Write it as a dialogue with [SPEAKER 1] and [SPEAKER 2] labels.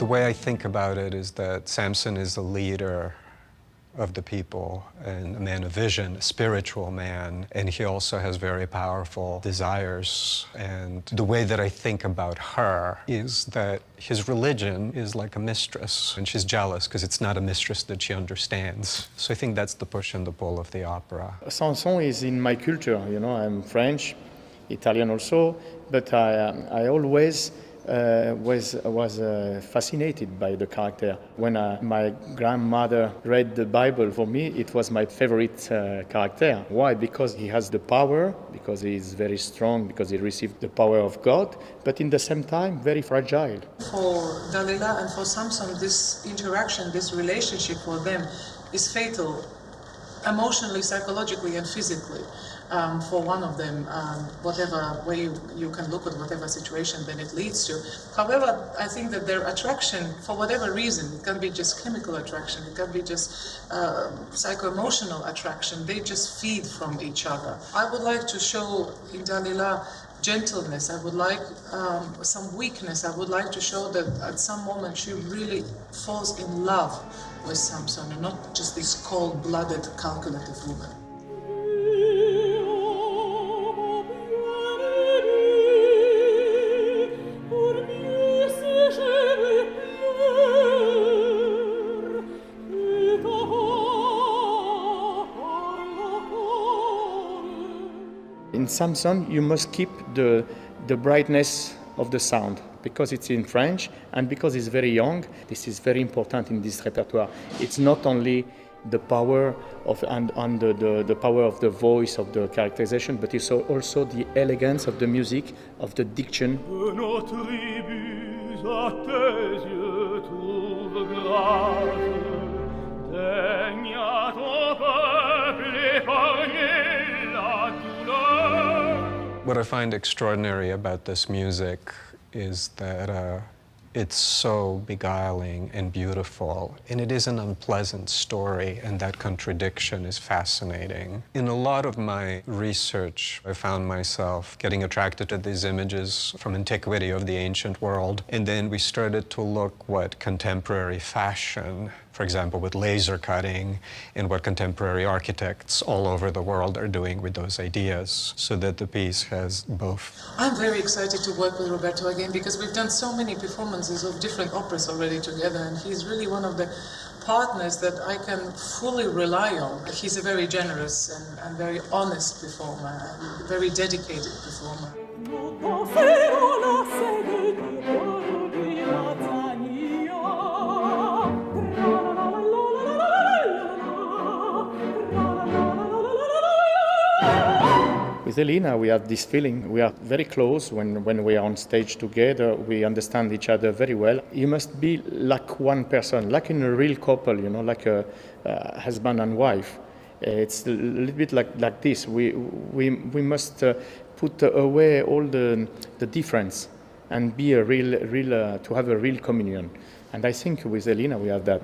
[SPEAKER 1] The way I think about it is that Samson is a leader of the people and a man of vision, a spiritual man, and he also has very powerful desires. And the way that I think about her is that his religion is like a mistress, and she's jealous because it's not a mistress that she understands. So I think that's the push and the pull of the opera.
[SPEAKER 2] Samson is in my culture, you know, I'm French, Italian also, but I always was fascinated by the character. When my grandmother read the Bible for me, it was my favorite character. Why? Because he has the power, because he is very strong, because he received the power of God, but in the same time, very fragile.
[SPEAKER 3] For Dalila and for Samson, this interaction, this relationship for them is fatal, emotionally, psychologically, and physically. For one of them, whatever way you can look at whatever situation then it leads to. However, I think that their attraction, for whatever reason, it can be just chemical attraction, it can be just psycho-emotional attraction, they just feed from each other. I would like to show in Dalila gentleness, I would like some weakness, I would like to show that at some moment she really falls in love with Samson and not just this cold-blooded, calculative woman.
[SPEAKER 2] In Samson, you must keep the brightness of the sound because it's in French and because it's very young. This is very important in this repertoire. It's not only the power of and the power of the voice of the characterization, but it's also the elegance of the music, of the diction.
[SPEAKER 1] What I find extraordinary about this music is that it's so beguiling and beautiful, and it is an unpleasant story, and that contradiction is fascinating. In a lot of my research, I found myself getting attracted to these images from antiquity of the ancient world, and then we started to look what contemporary fashion, for example, with laser cutting, and what contemporary architects all over the world are doing with those ideas, so that the piece has both.
[SPEAKER 3] I'm very excited to work with Roberto again because we've done so many performances of different operas already together, and he's really one of the partners that I can fully rely on. He's a very generous and very honest performer, and a very dedicated performer.
[SPEAKER 2] With Elīna, we have this feeling, we are very close when we are on stage together, we understand each other very well. You must be like one person, like in a real couple, you know, like a husband and wife. It's a little bit like this. We must put away all the difference and be a real to have a real communion. And I think with Elīna we have that.